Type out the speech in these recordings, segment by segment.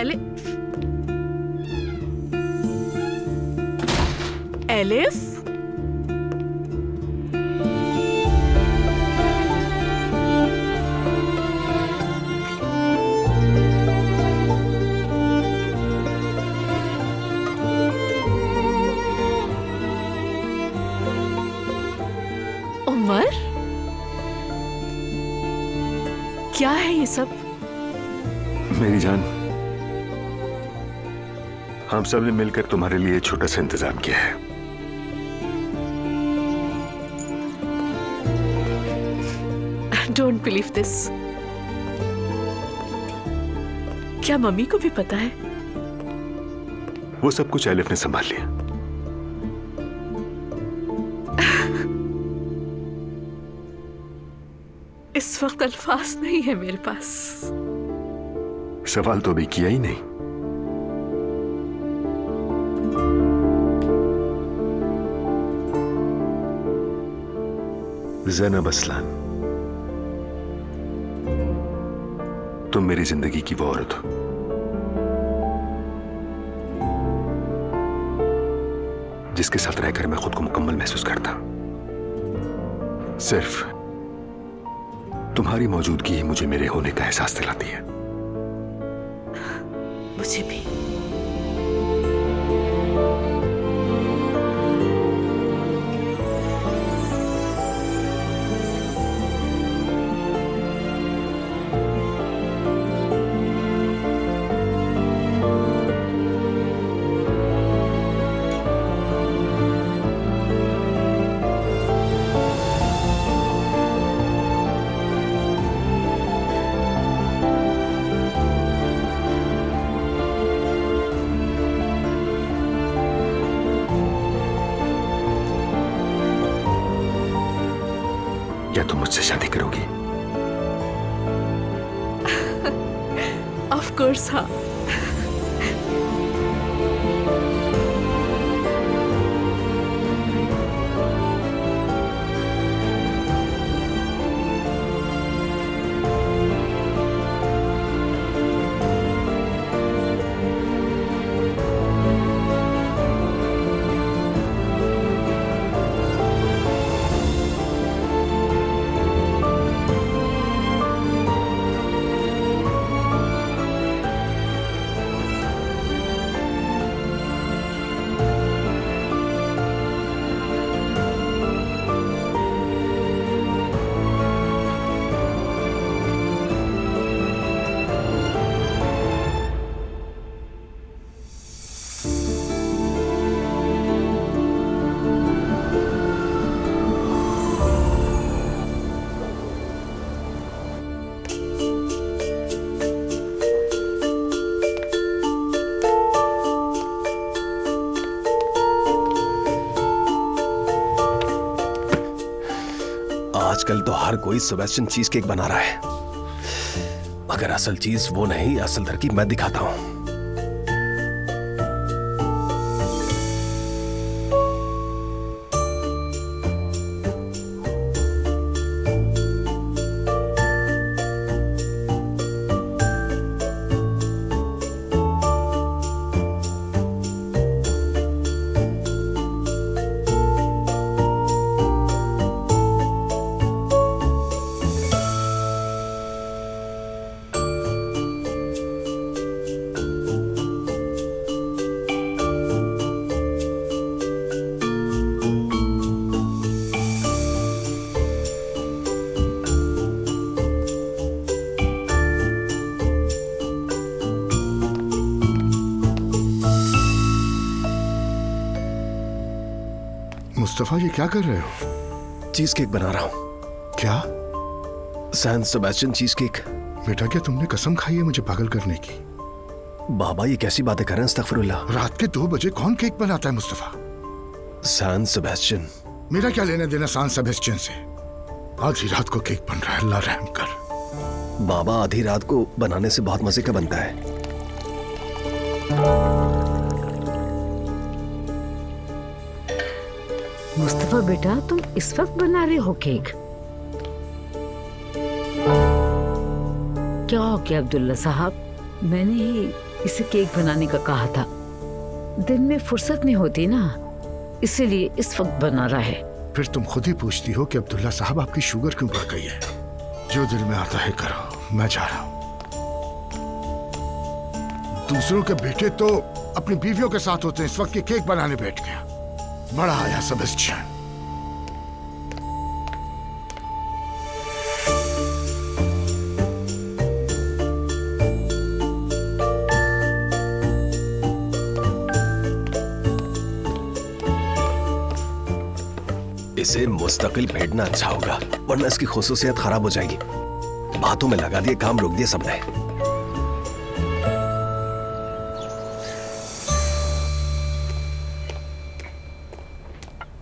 Elif, elif. Umar, क्या है ये सब? मेरी जान, हम सब ने मिलकर तुम्हारे लिए छोटा सा इंतजाम किया है। Don't believe this. क्या मम्मी को भी पता है? वो सब कुछ एलिफ ने संभाल लिया। इस वक्त अल्फाज नहीं है मेरे पास। सवाल तो अभी किया ही नहीं। ज़ैनब असलान, तुम मेरी जिंदगी की वो औरत हो जिसके साथ रहकर मैं खुद को मुकम्मल महसूस करता हूं। सिर्फ तुम्हारी मौजूदगी ही मुझे मेरे होने का एहसास दिलाती है। मुझे भी। क्या तुम मुझसे शादी करोगी? ऑफ कोर्स हाँ। आजकल तो हर कोई सेबेस्टियन चीज केक बना रहा है, मगर असल चीज वो नहीं, असल तरकीब मैं दिखाता हूं। मुस्तफा, ये क्या कर रहे हो? चीज केक बना रहा हूं। क्या? San Sebastian cheese cake. बेटा, क्या तुमने कसम खाई है मुझे पागल करने की? बाबा, ये कैसी बातें कर रहे हैं? अस्तगफिरुल्लाह। रात के 2 बजे कौन केक बनाता है मुस्तफा? San Sebastian. मेरा क्या लेना देना सैन सेबेस्टियन से? आधी रात को केक बन रहा है, अल्लाह रहम कर। बाबा, आधी रात को बनाने से बहुत मजे का बनता है। मुस्तफा बेटा, तुम इस वक्त बना रहे हो केक? क्या हो गया अब्दुल्ला साहब? मैंने ही इसे केक बनाने का कहा था। दिन में फुर्सत नहीं होती ना, इसीलिए इस वक्त बना रहा है। फिर तुम खुद ही पूछती हो कि अब्दुल्ला साहब आपकी शुगर क्यों बढ़ गई है। जो दिल में आता है करो, मैं जा रहा हूं। दूसरों के बेटे तो अपनी बीवियों के साथ होते हैं, इस वक्त ये केक बनाने बैठ गया। बड़ा आया सेबेस्टियन। इसे मुस्तकिल भेजना अच्छा होगा, वरना इसकी खुसूसियत खराब हो जाएगी। बातों में लगा दिए, काम रोक दिए सबने।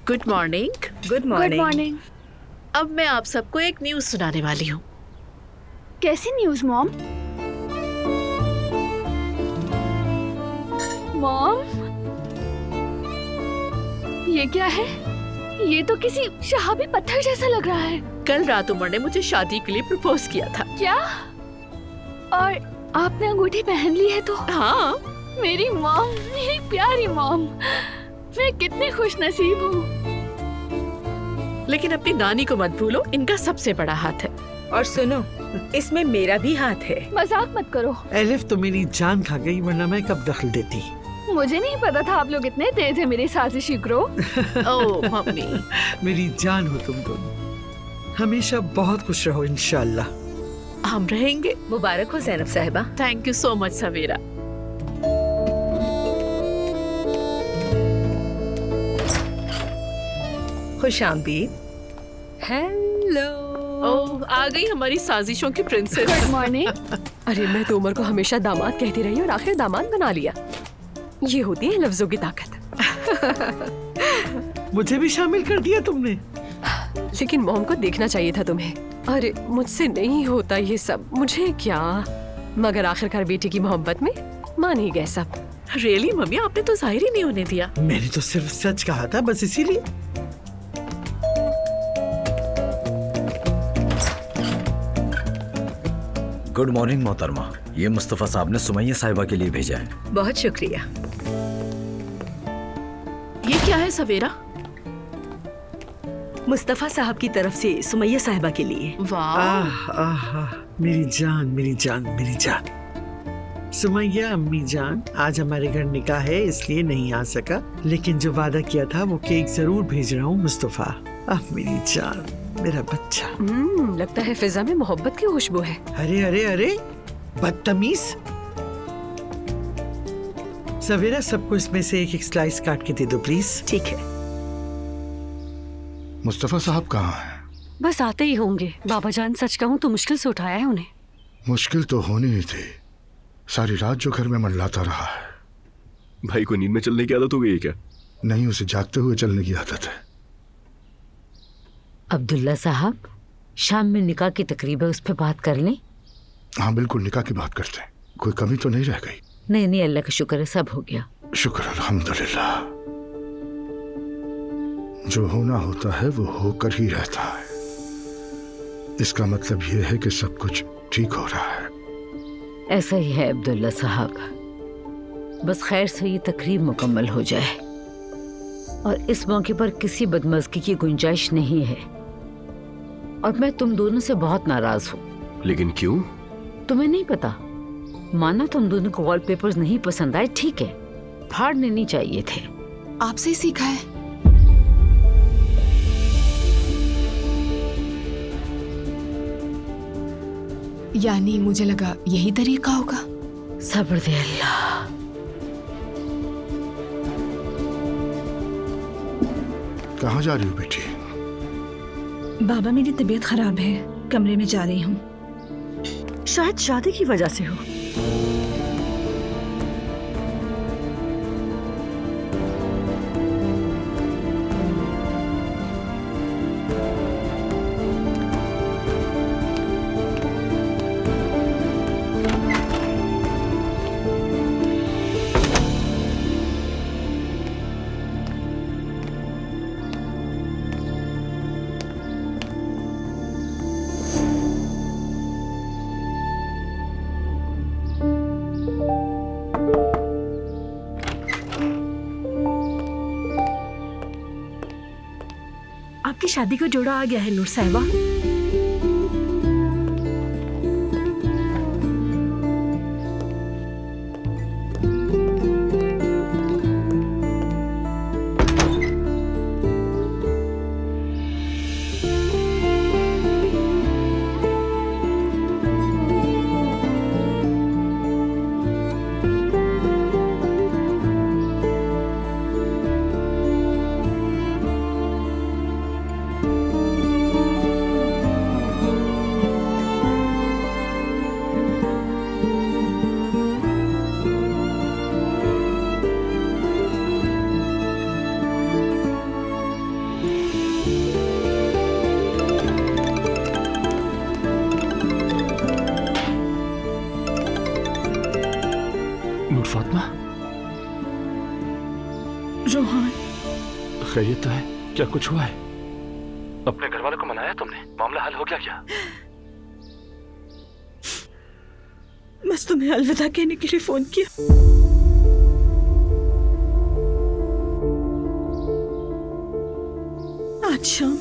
Good morning. Good morning. अब मैं आप सबको एक न्यूज़ सुनाने वाली हूँ। कैसी न्यूज़ मॉम? मॉम, ये क्या है? ये तो किसी शहाबी पत्थर जैसा लग रहा है। कल रात उमर ने मुझे शादी के लिए प्रपोज किया था। क्या? और आपने अंगूठी पहन ली है तो? हाँ। मेरी मॉम, मेरी प्यारी मॉम, मैं कितनी खुशनसीब हूँ। लेकिन अपनी नानी को मत भूलो, इनका सबसे बड़ा हाथ है। और सुनो, इसमें मेरा भी हाथ है। मजाक मत करो। एलिफ तो मेरी जान खा गई, वरना मैं कब दखल देती। मुझे नहीं पता था आप लोग इतने तेज हैं मेरी साजिशी ग्रो। ओह मम्मी। मेरी जान हो तुम दोनों। हमेशा बहुत खुश रहो इंशाल्लाह। हम रहेंगे। मुबारक हो ज़ैनब साहिबा। थैंक यू सो मच सवेरा। खुश आमदीद। हेलो। ओह, आ गई हमारी साजिशों की प्रिंसेस। Good morning. अरे मैं तो उमर को हमेशा दामाद कहती रही और आखिर दामाद बना लिया। ये होती है लफ्जों की ताकत। मुझे भी शामिल कर दिया तुमने। लेकिन मॉम को देखना चाहिए था तुम्हें। अरे मुझसे नहीं होता ये सब, मुझे क्या। मगर आखिरकार बेटी की मोहब्बत में मान ही गए सब। रियली मम्मी, आपने तो जाहिर ही नहीं होने दिया। मैंने तो सिर्फ सच कहा था, बस इसीलिए। गुड मॉर्निंग मोहतरमा, ये मुस्तफा साहब ने सुमैया साहिबा के लिए भेजा है। बहुत शुक्रिया। ये क्या है सवेरा? मुस्तफा साहब की तरफ से सुमैया साहिबा के लिए। वाह। मेरी जान, मेरी जान, मेरी जान। सुमैया अम्मी जान, आज हमारे घर निकाह है इसलिए नहीं आ सका, लेकिन जो वादा किया था वो केक जरूर भेज रहा हूँ मुस्तफा। अब मेरी जान, मेरा बच्चा। लगता है फिजा में मोहब्बत की खुशबू है। अरे अरे अरे, बदतमीज। सवेरा, सबको इसमें से एक एक स्लाइस काट के दे दो प्लीज। ठीक है। मुस्तफा साहब कहाँ हैं? बस आते ही होंगे। बाबा जान, सच कहूँ तो मुश्किल से उठाया है उन्हें। मुश्किल तो होनी ही थी, सारी रात जो घर में मंडलाता रहा है। भाई को नींद में चलने की आदत हो गई है क्या? नहीं, उसे जागते हुए चलने की आदत है। अब्दुल्ला साहब, शाम में निकाह की तकरीब है, उस पर बात कर लें। हाँ बिल्कुल, निकाह की बात करते हैं। कोई कमी तो नहीं रह गई? नहीं नहीं, अल्लाह का शुक्र है, सब हो गया। शुक्र अल्हम्दुलिल्लाह। जो होना होता है वो होकर ही रहता है। इसका मतलब ये है कि सब कुछ ठीक हो रहा है। ऐसा ही है अब्दुल्ला साहब, बस खैर से ये तकरीब मुकम्मल हो जाए। और इस मौके पर किसी बदमज़गी की गुंजाइश नहीं है। और मैं तुम दोनों से बहुत नाराज हूँ। लेकिन क्यों? तुम्हें नहीं पता? माना तुम दोनों को वॉलपेपर्स नहीं पसंद आए, ठीक है, फाड़ने नहीं चाहिए थे। आपसे ही सीखा है। यानी मुझे लगा यही तरीका होगा। सब्र दे अल्लाह। कहाँ जा रही हो बेटी? बाबा, मेरी तबीयत खराब है, कमरे में जा रही हूँ। शायद शादी की वजह से हो। शादी का जोड़ा आ गया है नूर साहिबा। फातिमा, रोहान, खैरियत तो है? क्या कुछ हुआ है? अपने घर वालों को मनाया तुमने? मामला हल हो गया क्या? बस तुम्हें अलविदा कहने के लिए फोन किया। आज शाम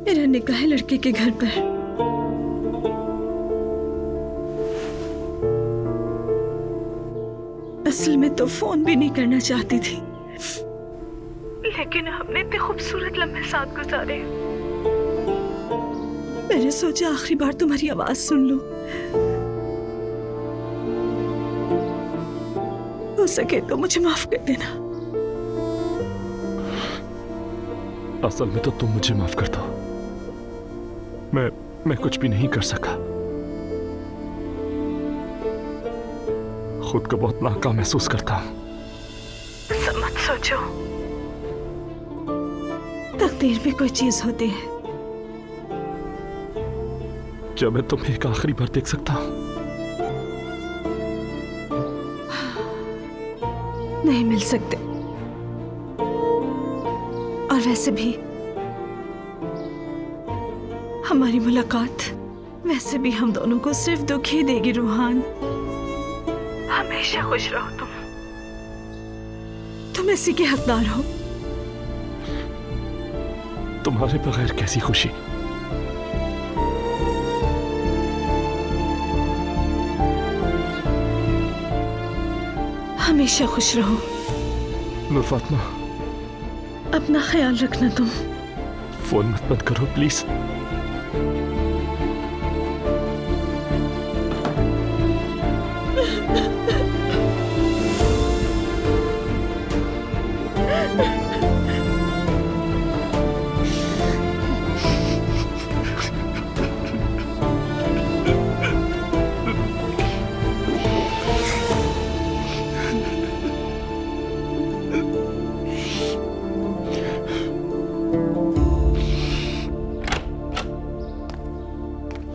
मेरा निकाह है लड़के के घर पर। असल में तो फोन भी नहीं करना चाहती थी, लेकिन हमने इतने खूबसूरत लम्हे साथ गुजारे। मैंने सोचा आखिरी बार तुम्हारी आवाज सुन लूं। हो सके तो मुझे माफ कर देना। असल में तो तुम मुझे माफ कर दो। मैं कुछ भी नहीं कर सका। खुद को बहुत नाकाम महसूस करता हूं। ऐसा मत सोचो, तकदीर भी कोई चीज होती है। क्या मैं तुम्हें एक आखिरी बार देख सकता हूं? नहीं मिल सकते। और वैसे भी हमारी मुलाकात वैसे भी हम दोनों को सिर्फ दुख ही देगी। रूहान, हमेशा खुश रहो। तुम इसी के हकदार हो। तुम्हारे बगैर कैसी खुशी? हमेशा खुश रहो। नूर फातिमा, अपना ख्याल रखना। तुम फोन मत बंद करो प्लीज।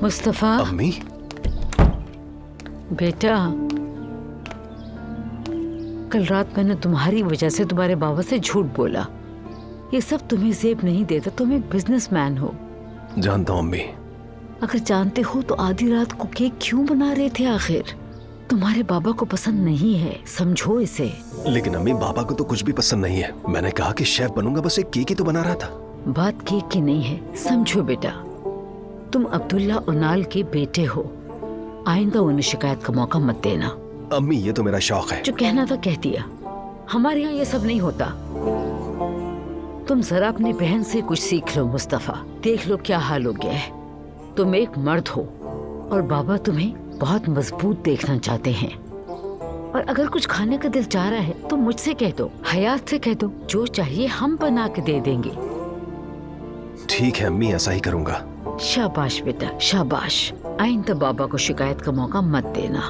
मुस्तफा। अम्मी, बेटा, कल रात मैंने तुम्हारी वजह से तुम्हारे बाबा से झूठ बोला। ये सब तुम्हें जेब नहीं देता। तुम एक बिजनेसमैन हो। जानता हूँ अम्मी। अगर जानते हो तो आधी रात को केक क्यों बना रहे थे? आखिर तुम्हारे बाबा को पसंद नहीं है, समझो इसे। लेकिन अम्मी, बाबा को तो कुछ भी पसंद नहीं है। मैंने कहा कि शेफ बनूंगा, बस एक केक ही तो बना रहा था। बात केक की नहीं है, समझो बेटा। तुम अब्दुल्ला उनाल के बेटे हो। आइंदा उन्हें शिकायत का मौका मत देना। अम्मी, ये तो मेरा शौक है। जो कहना था कह दिया। हमारे यहाँ ये सब नहीं होता। तुम जरा अपनी बहन से कुछ सीख लो मुस्तफा। देख लो क्या हाल हो गया है। तुम एक मर्द हो और बाबा तुम्हें बहुत मजबूत देखना चाहते हैं। और अगर कुछ खाने का दिल चाह रहा है तो मुझसे कह दो, हयात से कह दो। जो चाहिए हम बना के दे देंगे। ठीक है अम्मी, ऐसा ही करूंगा। शाबाश बेटा, शाबाश। आइंदा बाबा को शिकायत का मौका मत देना।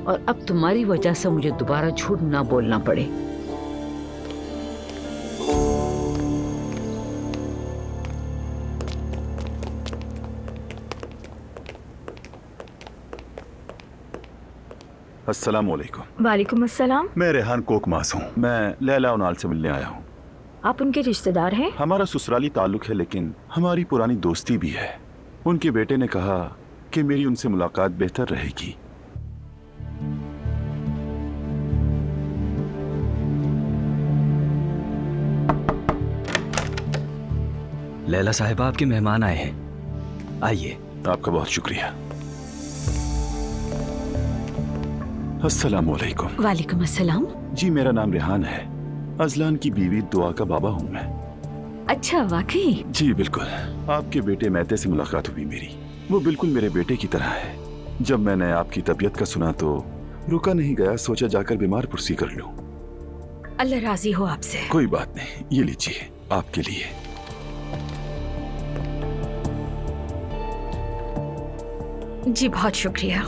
और अब तुम्हारी वजह से मुझे दोबारा झूठ ना बोलना पड़े। अस्सलाम वालेकुम। वालेकुम अस्सलाम। मैं रेहान कोकमास हूँ। मैं लैला उनाल से मिलने आया हूँ। आप उनके रिश्तेदार हैं? हमारा ससुराली ताल्लुक है, लेकिन हमारी पुरानी दोस्ती भी है। उनके बेटे ने कहा कि मेरी उनसे मुलाकात बेहतर रहेगी। लैला साहिबा आपके मेहमान आए हैं, आइए। आपका बहुत शुक्रिया। अस्सलाम वालेकुम। वालेकुम अस्सलाम। जी, मेरा नाम रेहान है। अजलान की बीवी दुआ का बाबा हूँ मैं। अच्छा, वाकई? जी बिल्कुल। आपके बेटे मैते से मुलाकात हुई मेरी। वो बिल्कुल मेरे बेटे की तरह है। जब मैंने आपकी तबीयत का सुना तो रुका नहीं गया, सोचा जाकर बीमार पुरसी कर लूं। अल्लाह राजी हो आपसे। कोई बात नहीं, ये लीजिए आपके लिए। जी बहुत शुक्रिया।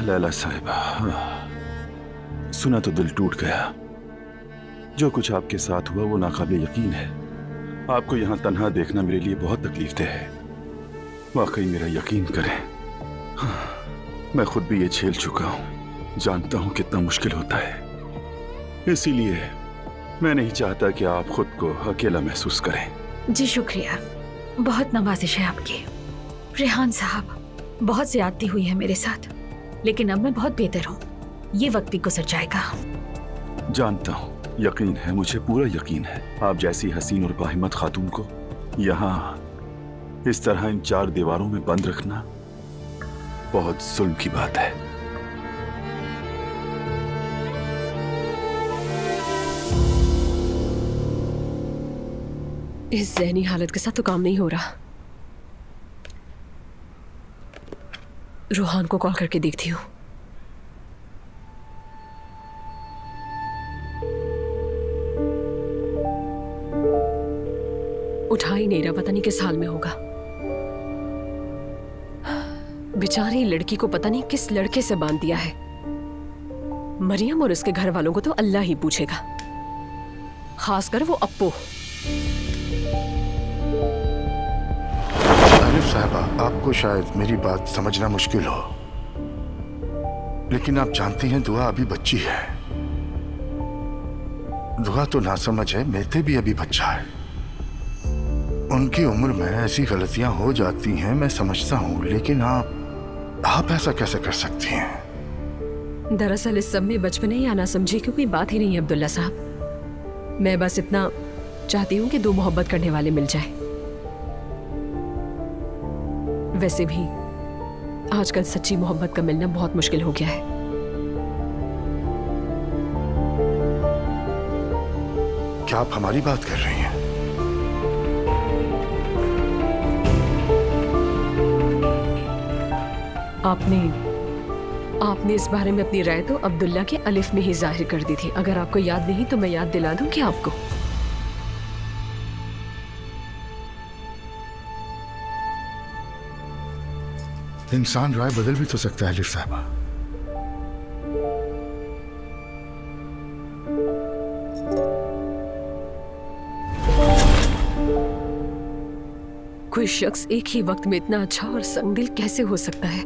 लैला साहिबा, सुना तो दिल टूट गया। जो कुछ आपके साथ हुआ वो नाकाबिल यकीन है। आपको यहाँ तन्हा देखना मेरे लिए बहुत तकलीफ दे है। वाकई मेरा यकीन करें, मैं खुद भी ये झेल चुका हूँ। जानता हूँ कितना मुश्किल होता है। इसीलिए मैं नहीं चाहता कि आप खुद को अकेला महसूस करें। जी शुक्रिया, बहुत नवाजिश है आपकी। रेहान साहब, बहुत ज्यादती हुई है मेरे साथ, लेकिन अब मैं बहुत बेहतर हूँ। ये वक्त भी गुजर जाएगा। जानता हूँ, यकीन है, मुझे पूरा यकीन है। आप जैसी हसीन और बाहिम्मत खातून को यहाँ इस तरह इन 4 दीवारों में बंद रखना बहुत जुल्म की बात है। इस ज़हनी हालत के साथ तो काम नहीं हो रहा। रूहान को कॉल करके देखती हूँ। उठा ही नहीं रहा, पता नहीं किस हाल में होगा। बेचारी लड़की को पता नहीं किस लड़के से बांध दिया है। मरियम और उसके घर वालों को तो अल्लाह ही पूछेगा, खासकर वो अप्पू। आरिफ साहबा, आपको शायद मेरी बात समझना मुश्किल हो, लेकिन आप जानती हैं दुआ अभी बच्ची है। दुआ तो नासमझ है, मैते भी अभी बच्चा है। उनकी उम्र में ऐसी गलतियां हो जाती हैं, मैं समझता हूं, लेकिन आप ऐसा कैसे कर सकती हैं? दरअसल इस सब में बचपने या ना समझे की कोई बात ही नहीं है अब्दुल्ला साहब। मैं बस इतना चाहती हूँ कि 2 मोहब्बत करने वाले मिल जाए। वैसे भी आजकल सच्ची मोहब्बत का मिलना बहुत मुश्किल हो गया है। क्या आप हमारी बात कर रही हैं? आपने इस बारे में अपनी राय तो अब्दुल्ला के अलिफ में ही जाहिर कर दी थी। अगर आपको याद नहीं तो मैं याद दिला दूं कि आपको। इंसान राय बदल भी तो सकता है अलिफ साहबा। कोई शख्स एक ही वक्त में इतना अच्छा और संगदिल कैसे हो सकता है?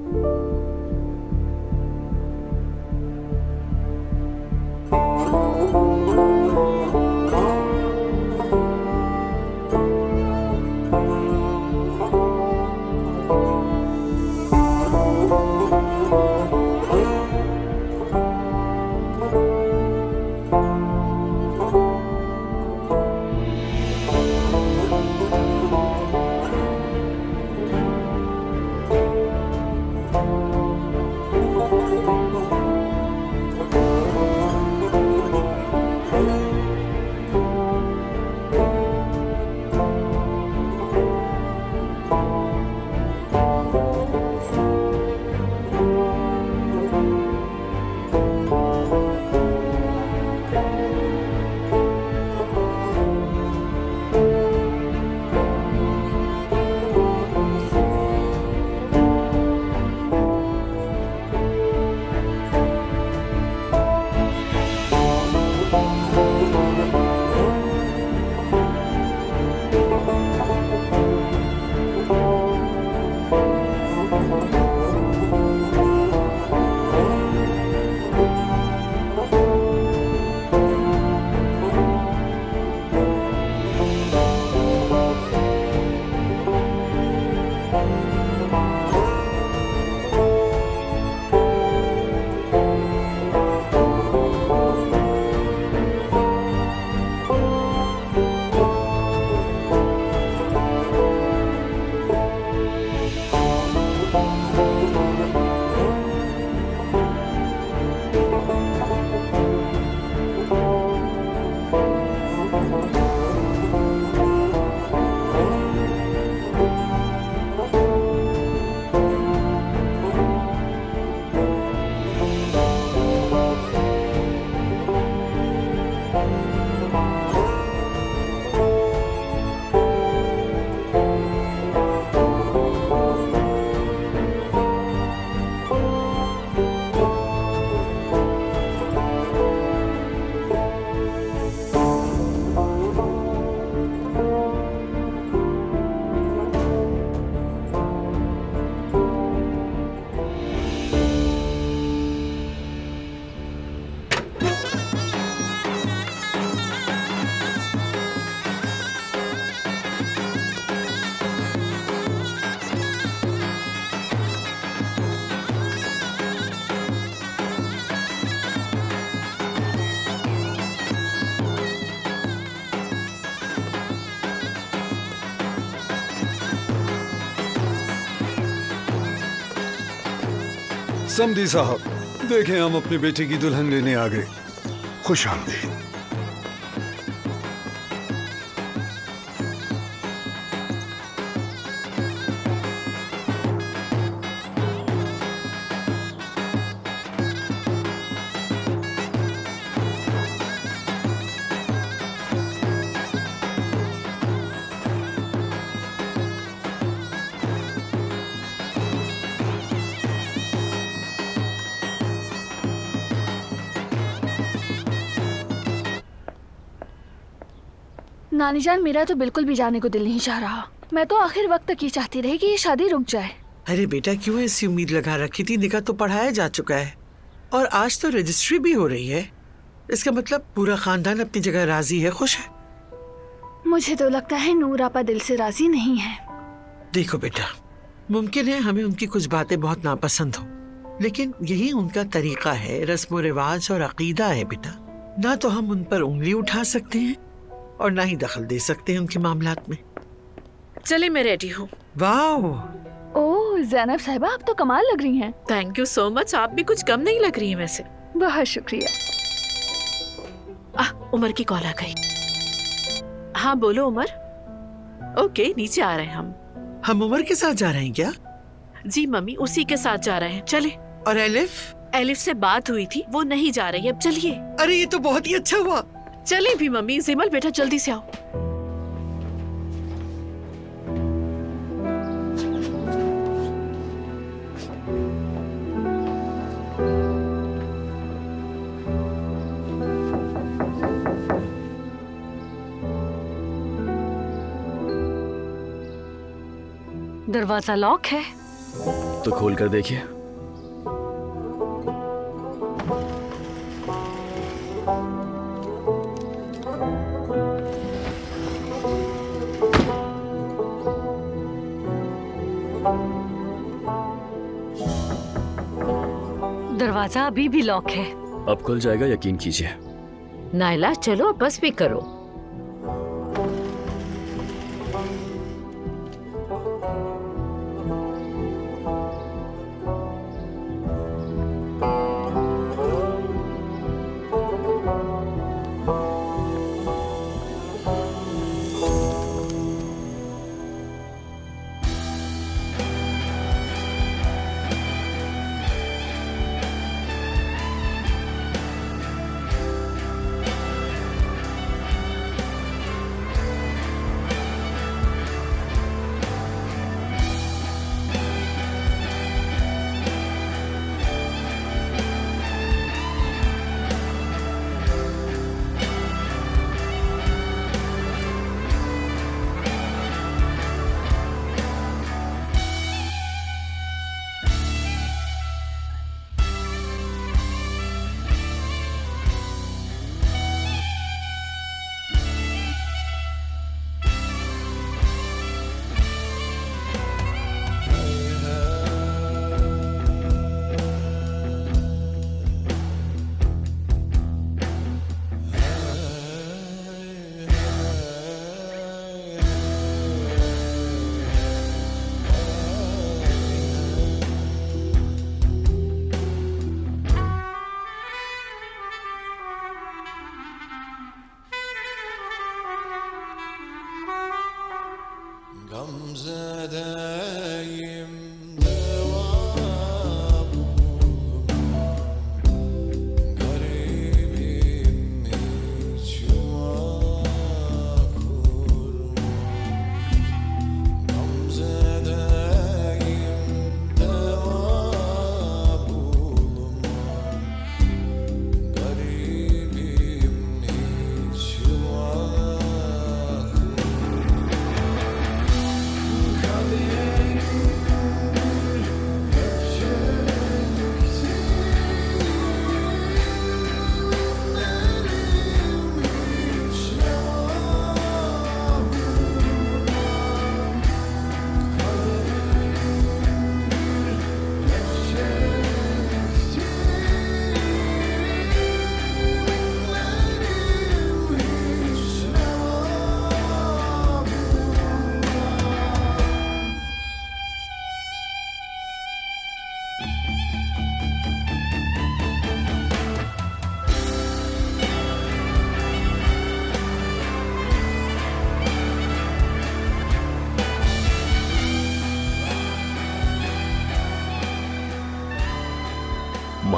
समधी साहब, देखें हम अपनी बेटी की दुल्हन लेने आ गए। खुश आमदीद। नानी जान, मेरा तो बिल्कुल भी जाने को दिल नहीं चाह रहा। मैं तो आखिर वक्त तक ये चाहती रही कि ये शादी रुक जाए। अरे बेटा, क्यों ऐसी उम्मीद लगा रखी थी? निकाह तो पढ़ाया जा चुका है और आज तो रजिस्ट्री भी हो रही है। इसका मतलब पूरा खानदान अपनी जगह राजी है, खुश है। मुझे तो लगता है नूर आपा दिल से राजी नहीं है। देखो बेटा, मुमकिन है हमें उनकी कुछ बातें बहुत नापसंद हो, लेकिन यही उनका तरीका है, रस्म रिवाज और अकीदा है बेटा। ना तो हम उन पर उंगली उठा सकते हैं और ना ही दखल दे सकते हैं उनके मामलात में। चलिए, मैं रेडी हूँ। वाह, ओह ज़ैनब साहिबा, आप तो कमाल लग रही हैं। Thank you so much. आप भी कुछ कम नहीं लग रही हैं वैसे। बहुत शुक्रिया। उमर की कॉल आ गई। हाँ बोलो उमर। ओके, नीचे आ रहे हैं हम उमर के साथ जा रहे हैं क्या? जी मम्मी, उसी के साथ जा रहे हैं। चले। और एलिफ? एलिफ से बात हुई थी, वो नहीं जा रही। अब चलिए। अरे ये तो बहुत ही अच्छा हुआ। चले भी मम्मी। जिमल बेटा जल्दी से आओ। दरवाजा लॉक है। तो खोल कर देखिए। दरवाजा अभी भी लॉक है। अब खुल जाएगा, यकीन कीजिए। नायला, चलो बस भी करो।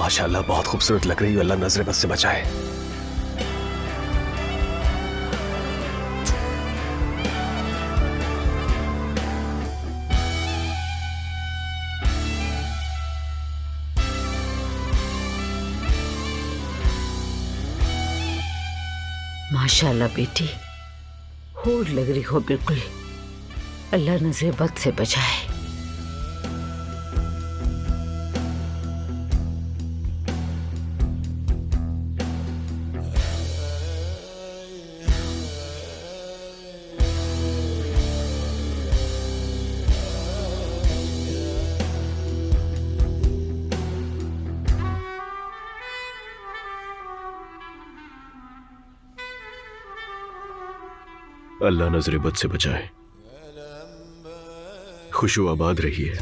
माशाल्लाह बहुत खूबसूरत लग रही हो, अल्लाह नजर बद से बचाए। माशाल्लाह बेटी, होड़ लग रही हो बिल्कुल, अल्लाह नजर बद से बचाए। अल्लाह नजर बद से बचाए। खुशो आबाद रहिए।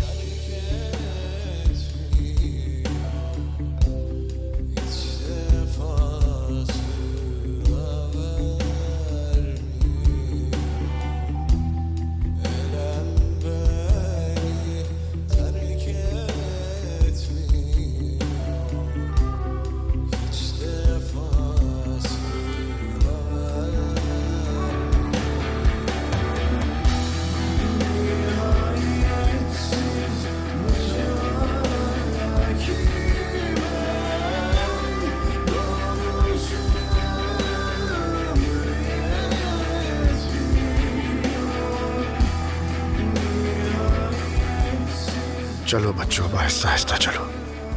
चलो बच्चों, आहिस्ता आहिस्ता चलो।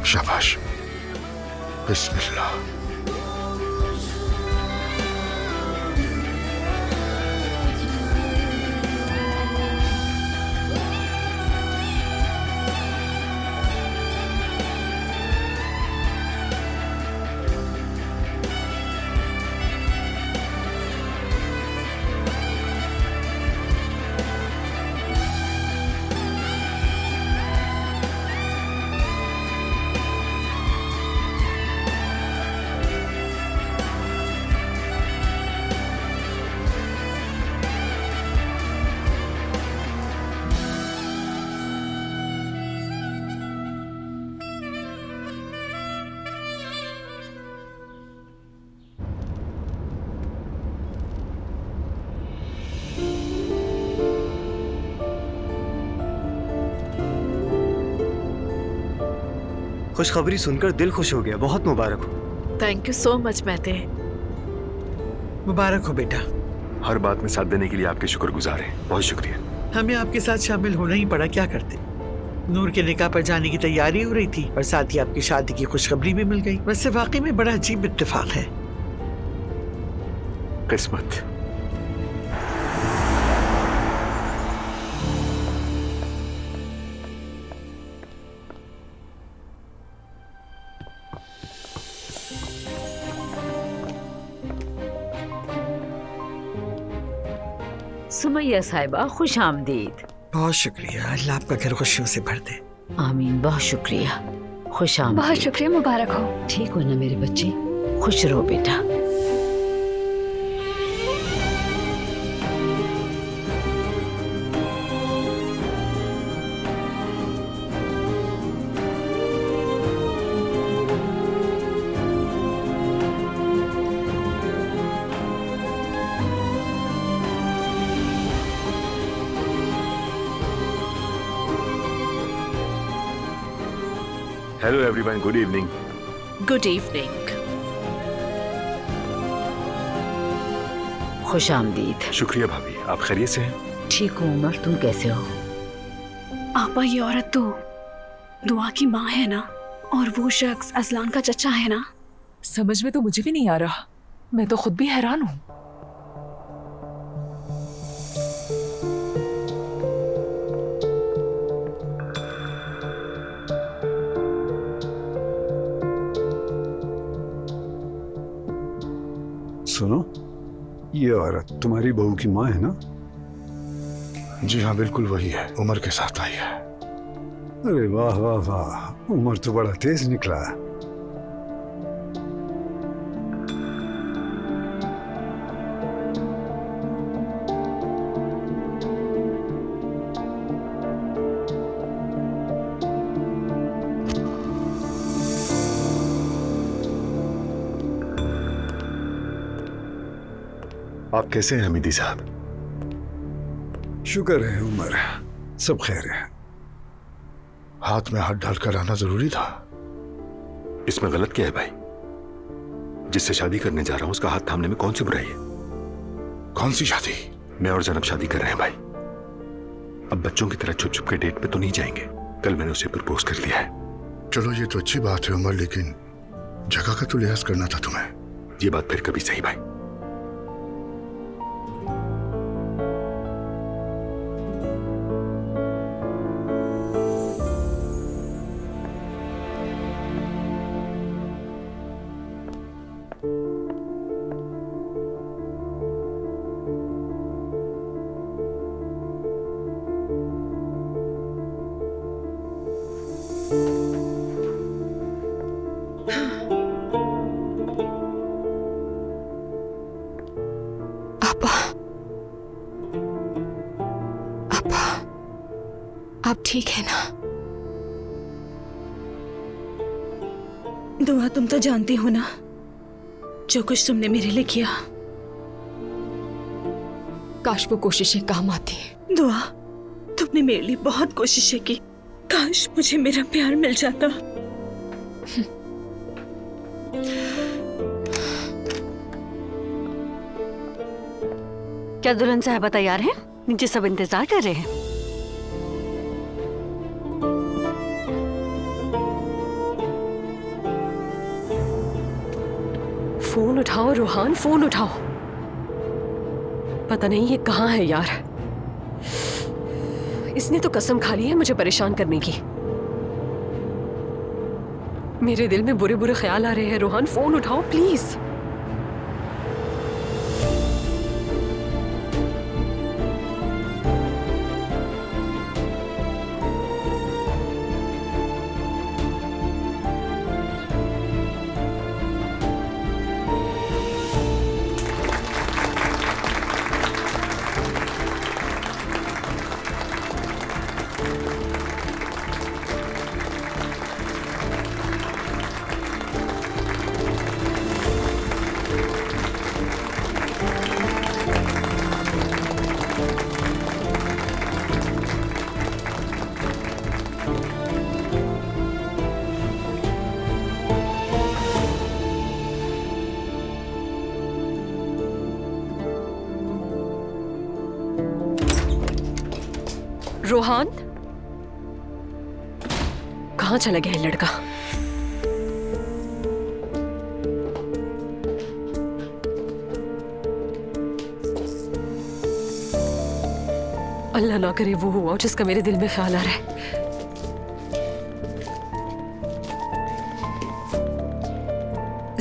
शाबाश, बिस्मिल्लाह। खुशखबरी सुनकर दिल खुश हो गया, बहुत मुबारक हो। थैंक यू सो मच महते। मुबारक हो बेटा। हर बात में साथ देने के लिए आपके शुक्रगुजार हैं, बहुत शुक्रिया। हमें आपके साथ शामिल होना ही पड़ा, क्या करते। नूर के निकाह पर जाने की तैयारी हो रही थी और साथ ही आपकी शादी की खुशखबरी भी मिल गई। वैसे वाकई में बड़ा अजीब इत्तेफाक है। किस्मत। सुमैया साहिबा, खुश आमदीद। बहुत शुक्रिया, अल्लाह आपका घर खुशियों से भर दे। आमीन, बहुत शुक्रिया। खुश आमदीद। बहुत शुक्रिया, मुबारक हो। ठीक हो ना मेरे बच्चे? खुश रहो बेटा। Hello everyone, good evening. Good evening. खुश आमदीद। शुक्रिया भाभी, आप खैरियत से हैं? ठीक हूँ उमर, तुम कैसे हो? आपा, ये औरत तो दुआ की माँ है ना, और वो शख्स असलान का चचा है ना? समझ में तो मुझे भी नहीं आ रहा, मैं तो खुद भी हैरान हूँ। सुनो, ये औरत तुम्हारी बहू की माँ है ना? जी हाँ, बिल्कुल वही है, उमर के साथ आई है। अरे वाह वाह वाह, उमर तो बड़ा तेज निकला। आप कैसे हैं हमीदी साहब? शुक्र है उमर, सब खैर है। हाथ में हाथ डालकर आना जरूरी था। इसमें गलत क्या है भाई? जिससे शादी करने जा रहा हूं उसका हाथ थामने में कौन सी बुराई है? कौन सी शादी? मैं और जैनब शादी कर रहे हैं भाई। अब बच्चों की तरह छुप छुप के डेट पे तो नहीं जाएंगे। कल मैंने उसे प्रपोज कर दिया है। चलो ये तो अच्छी बात है उमर, लेकिन जगह का तो लिहाज करना था तुम्हें। ये बात फिर कभी सही भाई। आप ठीक है ना? दुआ, तुम तो जानती हो ना जो कुछ तुमने मेरे लिए किया। काश वो कोशिशें काम आती। दुआ, तुमने मेरे लिए बहुत कोशिशें की। काश मुझे मेरा प्यार मिल जाता। क्या दुल्हन साहबा तैयार हैं? नीचे सब इंतजार कर रहे हैं। फोन उठाओ रोहान, फोन उठाओ। पता नहीं ये कहाँ है यार। इसने तो कसम खा ली है मुझे परेशान करने की। मेरे दिल में बुरे बुरे ख्याल आ रहे हैं। रोहान फोन उठाओ प्लीज। रोहान, कहाँ चला गया है लड़का? अल्लाह ना करे वो हुआ जिसका मेरे दिल में ख्याल आ रहा है।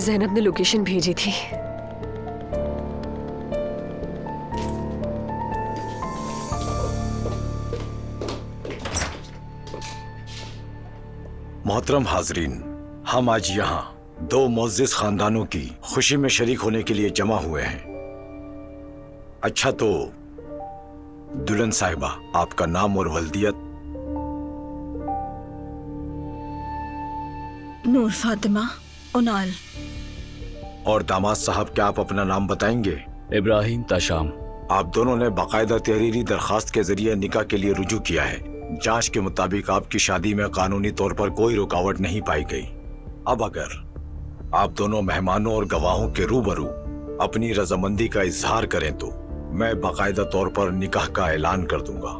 ज़ैनब ने लोकेशन भेजी थी। मोहतरम हाजरीन, हम आज यहाँ दो मुअज़्ज़िज़ खानदानों की खुशी में शरीक होने के लिए जमा हुए हैं। अच्छा तो दुल्हन साहिबा, आपका नाम और वल्दियत? नूर फातिमा उनाल। और दामाद साहब, क्या आप अपना नाम बताएंगे? इब्राहिम ताशाम। आप दोनों ने बाकायदा तहरीरी दरखास्त के जरिए निकाह के लिए रुजू किया है। जांच के मुताबिक आपकी शादी में कानूनी तौर पर कोई रुकावट नहीं पाई गई। अब अगर आप दोनों मेहमानों और गवाहों के रूबरू अपनी रजामंदी का इजहार करें तो मैं बाकायदा तौर पर निकाह का ऐलान कर दूंगा।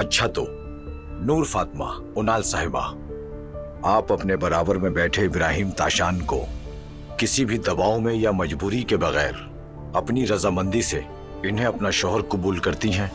अच्छा तो नूर फातिमा उनाल साहिबा, आप अपने बराबर में बैठे इब्राहिम ताशान को किसी भी दबाव में या मजबूरी के बगैर अपनी रजामंदी से इन्हें अपना शौहर कबूल करती हैं?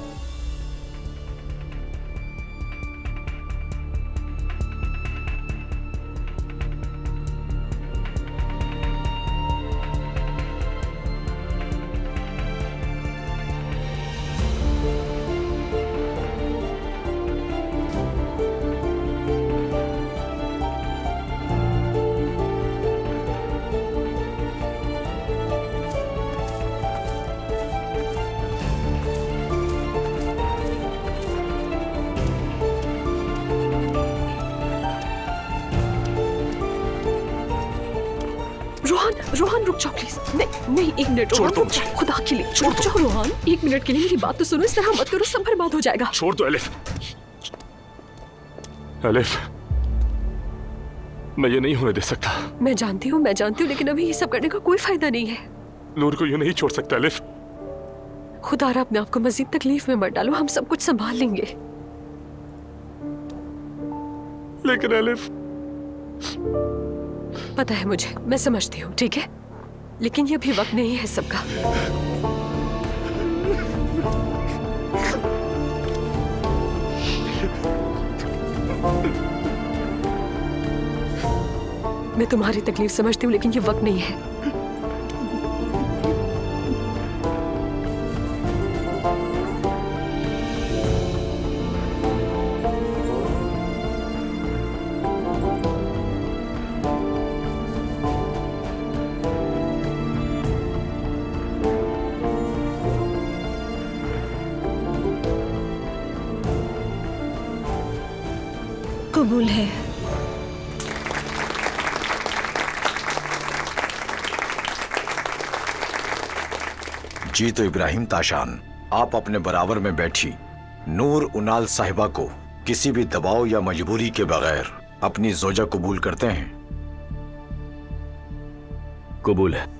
रोहन रुक जाओ प्लीज। नहीं नहीं, एक मिनट रोहन, रुक जाओ, खुदा के लिए रुक जाओ रोहन, एक मिनट के लिए मेरी बात तो सुनो। इस तरह मत करो, सब बर्बाद हो जाएगा। छोड़ दो एलिफ। एलिफ, मैं ये नहीं होने दे सकता। मैं जानती हूँ, लेकिन अभी ये सब करने का कोई फायदा नहीं है। नूर को यूं नहीं छोड़ सकता एलिफ। खुदा रहा अपने आप को मजीद तकलीफ में मत डालो, हम सब कुछ संभाल लेंगे। लेकिन एलिफ, पता है मुझे, मैं समझती हूँ, ठीक है, लेकिन ये अभी वक्त नहीं है सबका। मैं तुम्हारी तकलीफ समझती हूँ, लेकिन ये वक्त नहीं है। कबूल है। जी तो इब्राहिम ताशान, आप अपने बराबर में बैठी नूर उनाल साहिबा को किसी भी दबाव या मजबूरी के बगैर अपनी जोजा कबूल करते हैं? कबूल है।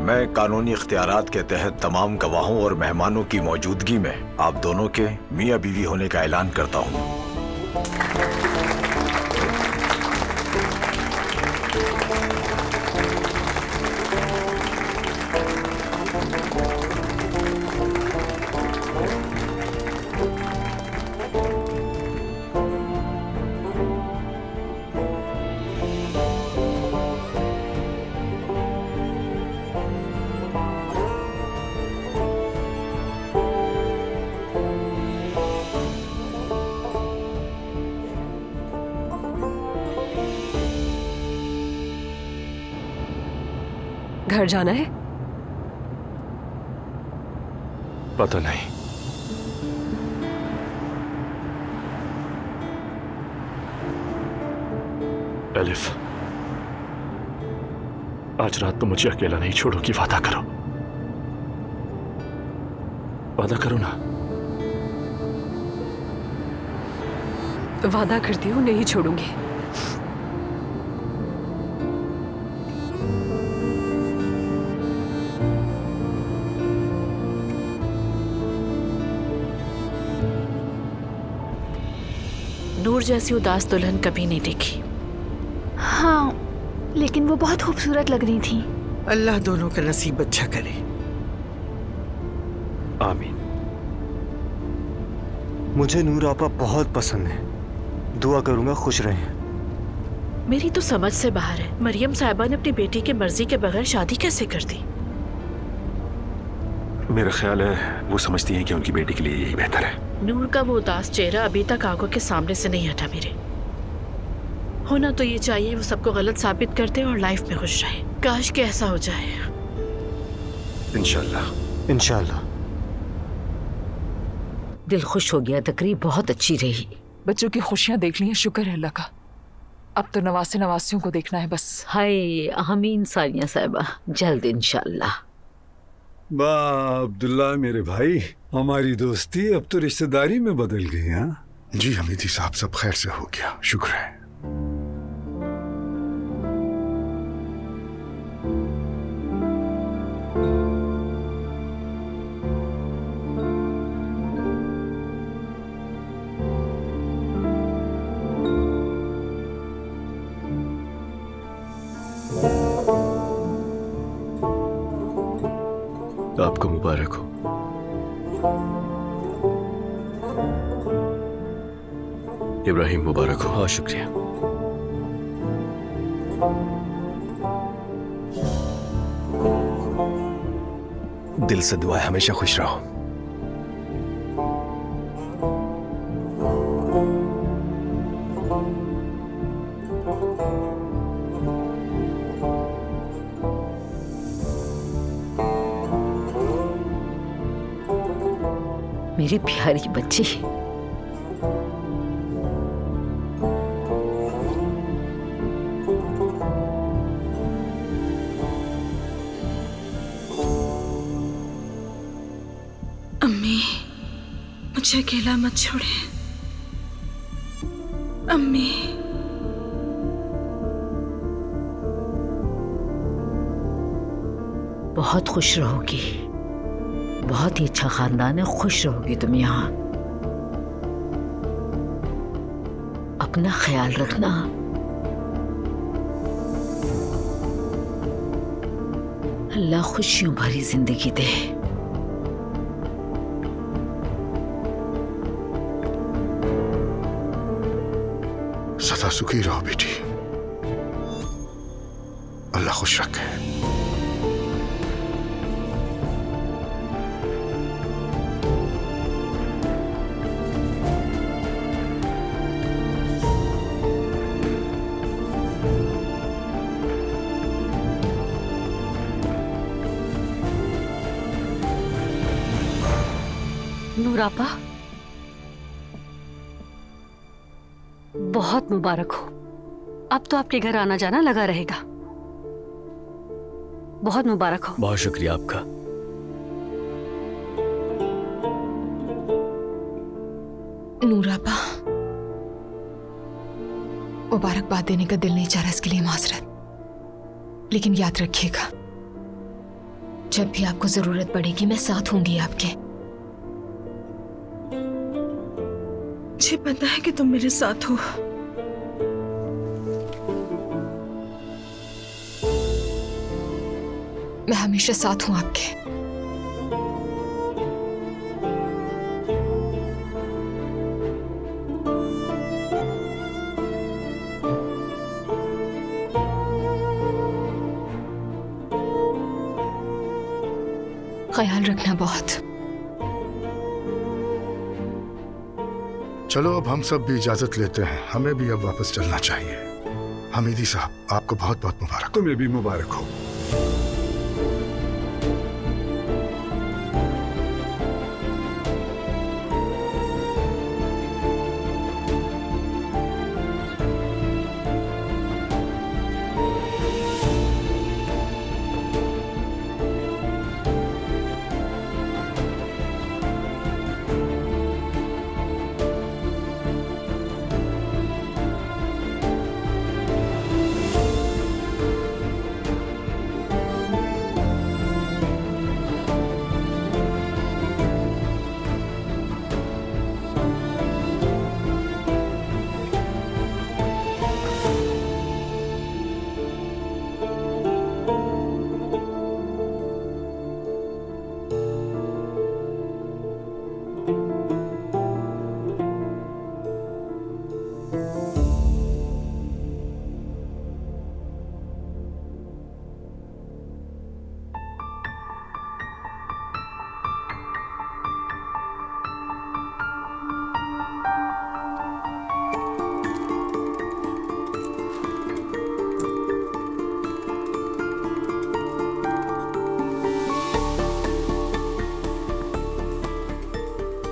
मैं कानूनी इख्तियारात के तहत तमाम गवाहों और मेहमानों की मौजूदगी में आप दोनों के मियां बीवी होने का ऐलान करता हूं। घर जाना है? पता नहीं। एलिफ, आज रात तो मुझे अकेला नहीं छोड़ोगी, वादा करो। वादा करो ना। वादा करती हूँ, नहीं छोड़ूंगी। नूर जैसी उदास दुल्हन कभी नहीं देखी। हाँ, लेकिन वो बहुत खूबसूरत लग रही थी। अल्लाह दोनों का नसीब अच्छा करे। आमीन। मुझे नूर आपा बहुत पसंद है, दुआ करूंगा खुश रहें। मेरी तो समझ से बाहर है, मरियम साहिबा ने अपनी बेटी की मर्जी के बगैर शादी कैसे कर दी? मेरा ख्याल है वो समझती हैं कि उनकी बेटी के लिए यही बेहतर है। नूर का वो उदास चेहरा अभी तक आंखों के सामने से नहीं हटा मेरे। होना तो ये चाहिए वो सबको गलत साबित करते और लाइफ में खुश रहे। काश के ऐसा हो जाए। इंशाल्लाह। इंशाल्लाह। दिल खुश हो गया, तकरीब बहुत अच्छी रही। बच्चों की खुशियां देख ली हैं, शुक्र है अल्लाह का। अब तो नवासे नवासियों को देखना है बस। हाय आमीन सानिया साहिबा, जल्द इंशाल्लाह। वाह अब्दुल्ला मेरे भाई, हमारी दोस्ती अब तो रिश्तेदारी में बदल गई। हाँ जी हमीदी साहब, सब खैर से हो गया, शुक्र है। आपको मुबारक हो। इब्राहिम मुबारक हो। हाँ, शुक्रिया। दिल से दुआ है, हमेशा खुश रहो। मेरी प्यारी बच्ची, अम्मी, मुझे अकेला मत छोड़े। अम्मी, बहुत खुश रहोगी। बहुत ही अच्छा खानदान है, खुश रहोगी तुम यहाँ। अपना ख्याल रखना। अल्लाह खुशियों भरी जिंदगी दे। सदा सुखी रहो बेटी, अल्लाह खुश रखे। नूरापा, बहुत मुबारक हो। अब तो आपके घर आना जाना लगा रहेगा। बहुत मुबारक हो। बहुत शुक्रिया आपका। नूरापा, मुबारकबाद देने का दिल नहीं चाह रहा, इसके लिए माजरत। लेकिन याद रखिएगा, जब भी आपको जरूरत पड़ेगी मैं साथ होंगी आपके। मुझे पता है कि तुम मेरे साथ हो। मैं हमेशा साथ हूं आपके। ख्याल रखना बहुत। चलो अब हम सब भी इजाजत लेते हैं, हमें भी अब वापस चलना चाहिए। हमीदी साहब, आपको बहुत बहुत मुबारक। तुम्हें भी मुबारक हो।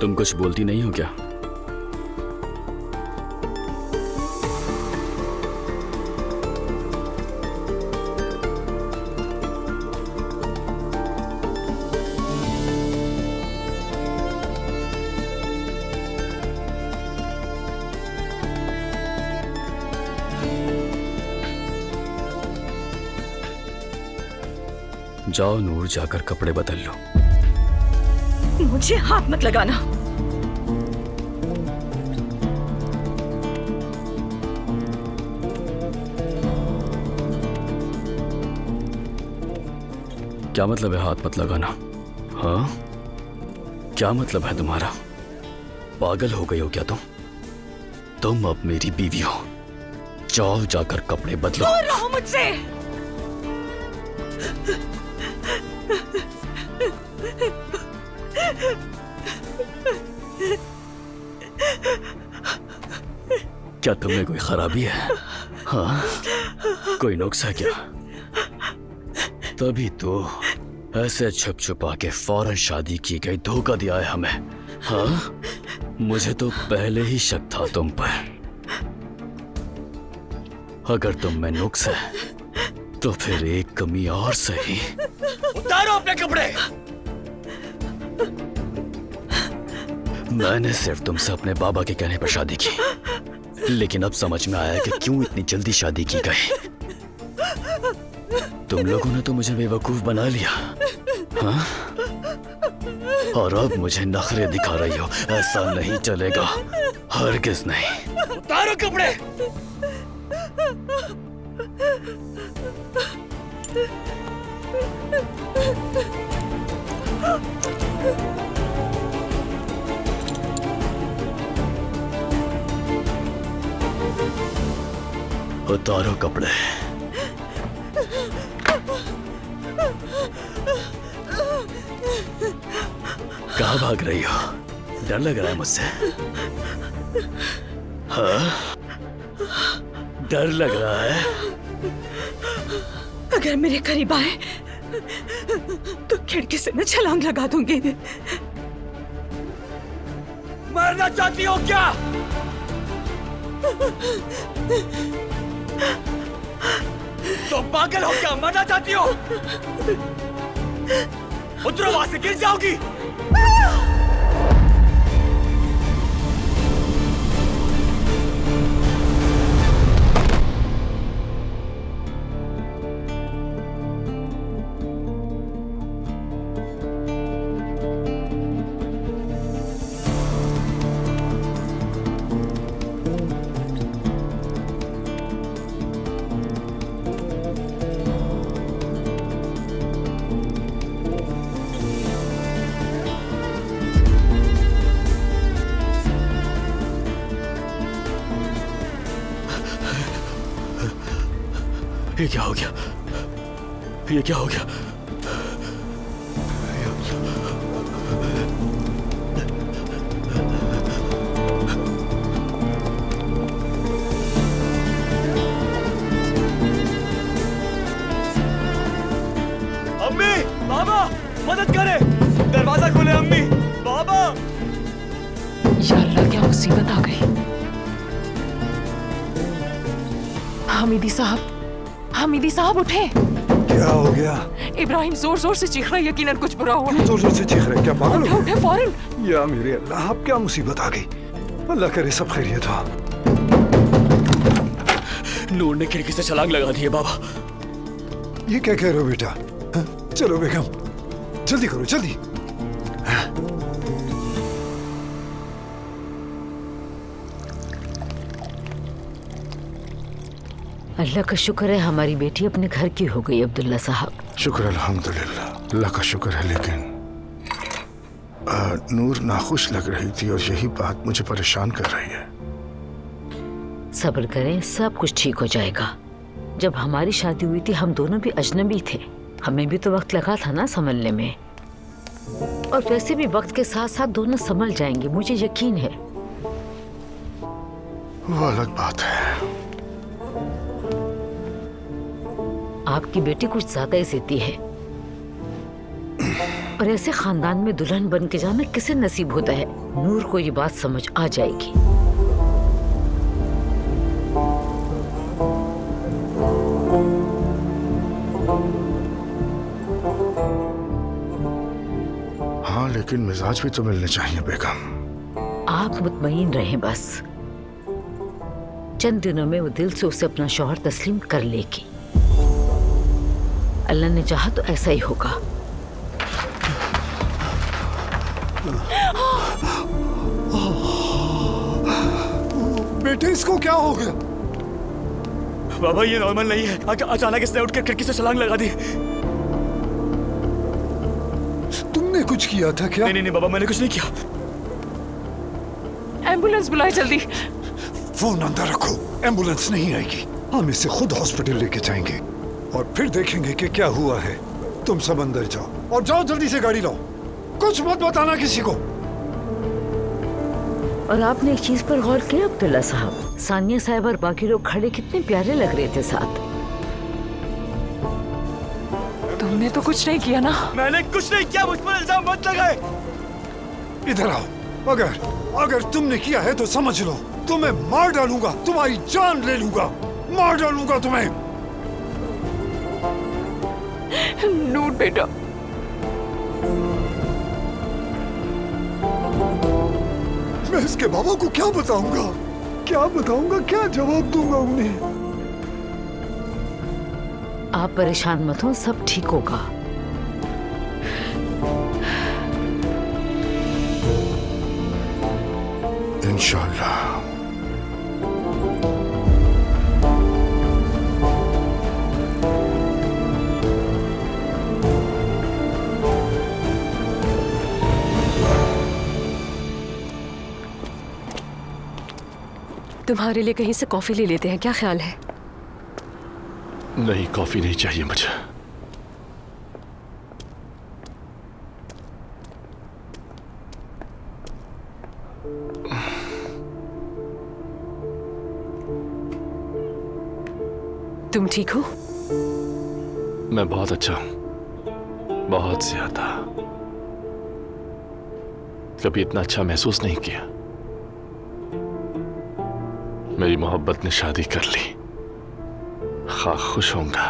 तुम कुछ बोलती नहीं हो क्या? जाओ नूर, जाकर कपड़े बदल लो। मुझे हाथ मत लगाना। क्या मतलब है हाथ मत लगाना? हाँ, क्या मतलब है तुम्हारा? पागल हो गई हो क्या तुम अब मेरी बीवी हो। जाओ जाकर कपड़े बदलो। दूर रहो मुझसे। क्या तुम्हें कोई खराबी है? हाँ, कोई नुक्स है क्या? तभी तो ऐसे छुप छुपा के फौरन शादी की गई, धोखा दिया है हमें। हाँ, मुझे तो पहले ही शक था तुम पर। अगर तुम में नुक्स है तो फिर एक कमी और सही। उतारो अपने कपड़े। मैंने सिर्फ तुमसे अपने बाबा के कहने पर शादी की, लेकिन अब समझ में आया कि क्यों इतनी जल्दी शादी की गई। तुम लोगों ने तो मुझे बेवकूफ बना लिया। हाँ? और अब मुझे नखरे दिखा रही हो। ऐसा नहीं चलेगा, हरगिज़ नहीं। उतारो कपड़े। उतारो कपड़े। कहाँ भाग रही हो? डर लग रहा है मुझसे? हाँ? डर लग रहा है? अगर मेरे करीब आए तो खिड़की से मैं छलांग लगा दूंगी। मरना चाहती हो क्या? तो पागल हो क्या? मरना चाहती हो? उतरो, वहां से गिर जाओगी। ये क्या हो गया? ये क्या हो गया? अम्मी, बाबा, मदद करे, दरवाजा खोले। अम्मी, बाबा। या अल्लाह, क्या मुसीबत आ गई। हमीदी साहब उठे। क्या हो गया? इब्राहिम जोर जोर से चीख रहा है, यकीनन कुछ बुरा हुआ है। जोर जोर से चीख रहे, क्या पागल हो? उठे फौरन। या मेरे अल्लाह, अब क्या मुसीबत आ गई। अल्लाह करे सब खैरियत हो। नूर ने खिड़की से छलांग लगा दी है बाबा। ये क्या कह रहे हो बेटा? चलो बेगम, जल्दी करो, जल्दी। अल्लाह का शुक्र है हमारी बेटी अपने घर की हो गई अब्दुल्ला साहब। शुक्र अल्हम्दुलिल्लाह, अल्लाह का शुक्र है। लेकिन नूर नाखुश लग रही थी और यही बात मुझे परेशान कर रही है। सब्र करें, सब कुछ ठीक हो जाएगा। जब हमारी शादी हुई थी हम दोनों भी अजनबी थे, हमें भी तो वक्त लगा था ना संभलने में। और वैसे भी वक्त के साथ साथ दोनों संभल जाएंगे, मुझे यकीन है। वो अलग बात है। आपकी बेटी कुछ ज्यादा ही जिद्दी है, और ऐसे खानदान में दुल्हन बन के जाना किसे नसीब होता है। नूर को ये बात समझ आ जाएगी। हाँ, लेकिन मिजाज भी तो मिलने चाहिए बेगम। आप मुतमईन रहें बस। चंद दिनों में वो दिल से उसे अपना शौहर तस्लीम कर लेगी। अल्लाह ने चाहा तो ऐसा ही होगा। बेटे, इसको क्या हो गया? बाबा, ये नॉर्मल नहीं है। अचानक इसने उठकर खिड़की से छलांग लगा दी। तुमने तुमने कुछ किया था क्या? नहीं बाबा, मैंने कुछ नहीं किया। एम्बुलेंस बुलाए जल्दी। फोन अंदर रखो, एम्बुलेंस नहीं आएगी। हम इसे खुद हॉस्पिटल लेके जाएंगे और फिर देखेंगे कि क्या हुआ है। तुम सब अंदर जाओ और जाओ जल्दी से गाड़ी लाओ, कुछ मत बताना किसी को। और आपने एक चीज पर गौर किया अब्दुल्ला साहब, सानिया साहब और बाकी लोग खड़े कितने प्यारे लग रहे थे साथ। तुमने तो कुछ नहीं किया ना? मैंने कुछ नहीं किया, मुझ पर इल्जाम मत लगाए। इधर आओ, अगर तुमने किया है तो समझ लो, तुम्हें मार डालूंगा, तुम्हारी जान ले लूंगा, मार डालूंगा तुम्हें। नूर बेटा, मैं इसके बाबा को क्या बताऊंगा, क्या जवाब दूंगा उन्हें? आप परेशान मत हो, सब ठीक होगा। इंशाअल्लाह। तुम्हारे लिए कहीं से कॉफी ले लेते हैं, क्या ख्याल है? नहीं, कॉफी नहीं चाहिए मुझे। तुम ठीक हो? मैं बहुत अच्छा हूं, बहुत ज्यादा। कभी इतना अच्छा महसूस नहीं किया। मेरी मोहब्बत ने शादी कर ली, खा खुश होऊंगा।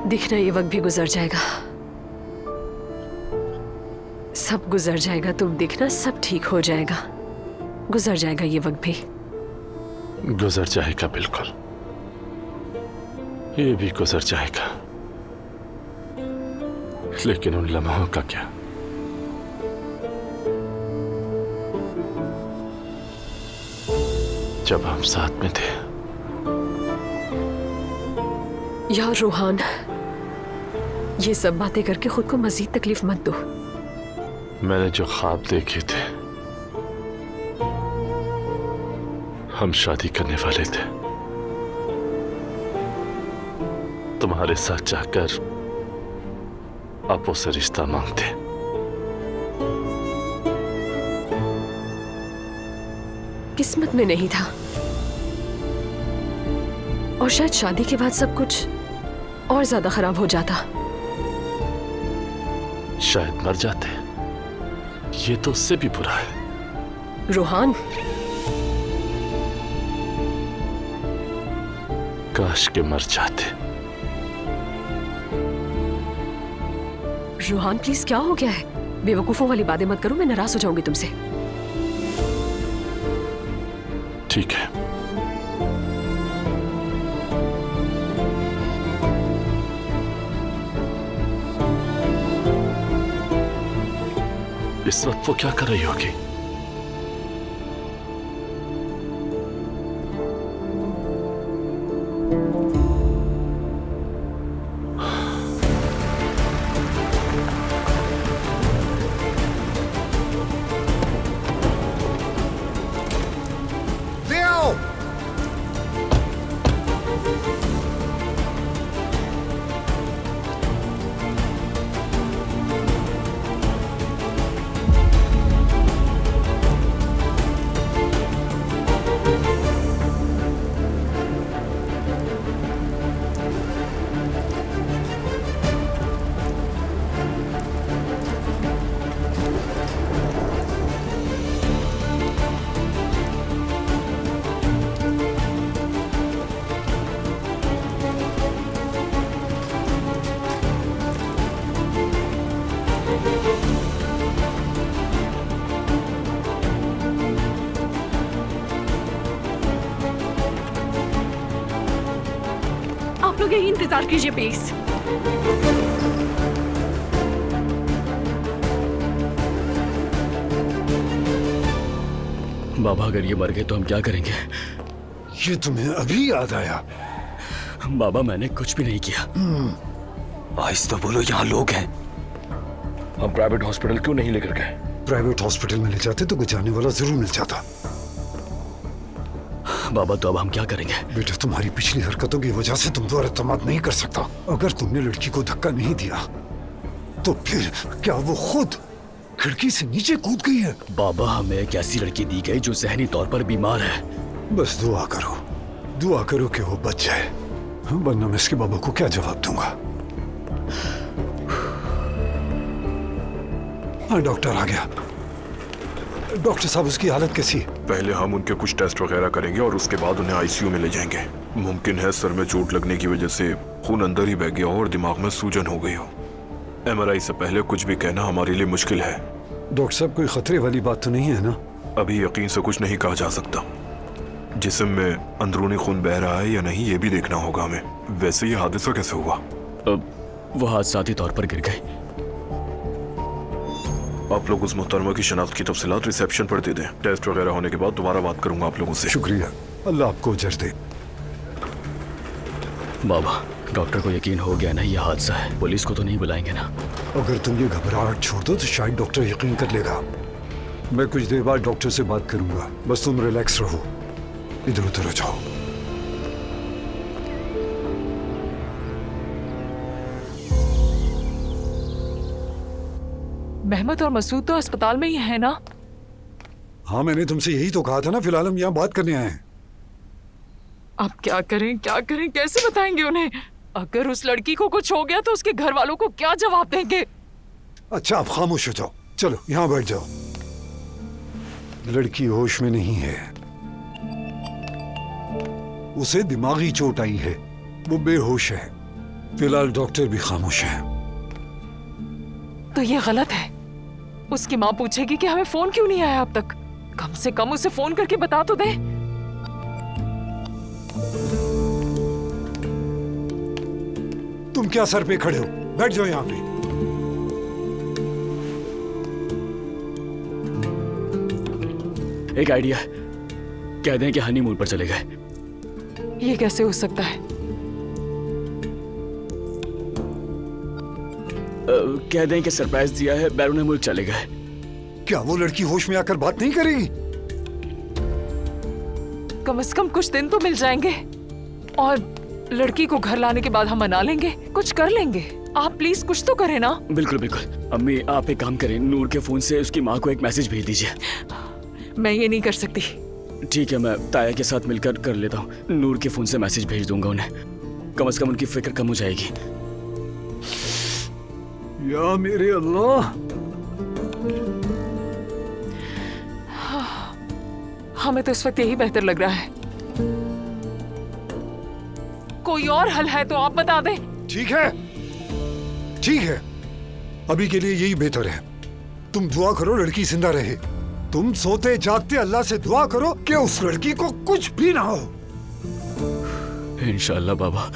दिखना ये वक्त भी गुजर जाएगा, सब गुजर जाएगा। तुम दिखना सब ठीक हो जाएगा, गुजर जाएगा ये वक्त भी। गुजर जाएगा, बिल्कुल, ये भी गुजर जाएगा। लेकिन उन लम्हों का क्या? जब हम साथ में थे। यार रोहान, ये सब बातें करके खुद को मजीद तकलीफ मत दो। मैंने जो ख्वाब देखे थे, हम शादी करने वाले थे। तुम्हारे साथ जाकर आप उससे रिश्ता मांगते। किस्मत में नहीं था, और शायद शादी के बाद सब कुछ और ज्यादा खराब हो जाता। शायद मर जाते, ये तो उससे भी बुरा है। रोहान, काश के मर जाते। रोहान प्लीज, क्या हो गया है? बेवकूफों वाली बातें मत करो, मैं नाराज हो जाऊंगी तुमसे। ठीक है, इस वक्त वो क्या कर रही होगी? आप लोग यही इंतजार कीजिए प्लीज। बाबा, अगर ये मर गए तो हम क्या करेंगे? ये तुम्हें अभी याद आया? बाबा, मैंने कुछ भी नहीं किया। आहिस्ता बोलो, यहाँ लोग हैं। हम प्राइवेट हॉस्पिटल क्यों नहीं लेकर गए? प्राइवेट हॉस्पिटल में ले जाते तो कोई जाने वाला जरूर मिल जाता। बाबा तो अब हम क्या करेंगे? बेटा, तुम्हारी पिछली हरकतों की वजह से तुम दोबारा तमाद नहीं कर सकता। अगर तुमने लड़की को धक्का नहीं दिया तो फिर क्या वो खुद खिड़की से नीचे कूद गई है? बाबा, हमें एक ऐसी लड़की दी गई जो ज़हनी तौर पर बीमार है। बस दुआ करो कि वो बच जाए, वरना मैं इसके बाबा को क्या जवाब दूंगा। हाँ, डॉक्टर आ गया। डॉक्टर साहब, उसकी हालत कैसी है? पहले हम उनके कुछ टेस्ट वगैरह करेंगे और उसके बाद उन्हें आईसीयू में ले जाएंगे। मुमकिन है सर में चोट लगने की वजह से खून अंदर ही बह गया हो और दिमाग में सूजन हो गई हो। एमआरआई से पहले कुछ भी कहना हमारे लिए मुश्किल है। डॉक्टर साहब, कोई खतरे वाली बात तो नहीं है ना? अभी यकीन से कुछ नहीं कहा जा सकता। जिस्म में अंदरूनी खून बह रहा है या नहीं ये भी देखना होगा हमें। वैसे ये हादसा कैसे हुआ? वो हादसाती तौर पर गिर गए। आप लोग उस मोहतरमा की शनाख्त की तफसीलात रिसेप्शन पर दे दें। टेस्ट वगैरह होने के बाद दोबारा बात करूंगा आप लोगों से। शुक्रिया, अल्लाह आपको अजर दे। बाबा, डॉक्टर को यकीन हो गया ना ये हादसा है। पुलिस को तो नहीं बुलाएंगे ना? अगर तुम ये घबराहट छोड़ दो तो शायद डॉक्टर यकीन कर लेगा। मैं कुछ देर बाद डॉक्टर से बात करूंगा। बस तुम रिलैक्स रहो, इधर उधर हो जाओ। मेहमत और मसूद तो अस्पताल में ही है ना? हाँ, मैंने तुमसे यही तो कहा था ना। फिलहाल हम यहाँ बात करने आए हैं। अब क्या करें, कैसे बताएंगे उन्हें? अगर उस लड़की को कुछ हो गया तो उसके घर वालों को क्या जवाब देंगे? अच्छा, आप खामोश हो जाओ। चलो यहाँ बैठ जाओ। लड़की होश में नहीं है, उसे दिमागी चोट आई है, वो बेहोश है। फिलहाल डॉक्टर भी खामोश है। तो ये गलत है। उसकी माँ पूछेगी कि हमें फोन क्यों नहीं आया अब तक। कम से कम उसे फोन करके बता तो दे। तुम क्या सर पे खड़े हो? बैठ जाओ यहाँ पे। एक आइडिया, कह दें कि हनीमून पर चले गए। ये कैसे हो सकता है? कह दें कि सरप्राइज दिया है, बैरून मुल्क चले गए। क्या वो लड़की होश में आकर बात नहीं करेगी? कम से कम कुछ दिन तो मिल जाएंगे और लड़की को घर लाने के बाद हम मना लेंगे, कुछ कर लेंगे। आप प्लीज कुछ तो करें ना। बिल्कुल बिल्कुल। अम्मी, आप एक काम करें, नूर के फोन से उसकी माँ को एक मैसेज भेज दीजिए। मैं ये नहीं कर सकती। ठीक है, मैं ताया के साथ मिलकर कर लेता हूँ। नूर के फोन से मैसेज भेज दूंगा उन्हें। कम से कम उनकी फिक्र कम हो जाएगी। या मेरे अल्लाह, हमें तो इस वक्त यही बेहतर लग रहा है। कोई और हल है तो आप बता दें। ठीक है, ठीक है, अभी के लिए यही बेहतर है। तुम दुआ करो लड़की जिंदा रहे। तुम सोते जागते अल्लाह से दुआ करो कि उस लड़की को कुछ भी ना हो। इंशाअल्लाह बाबा।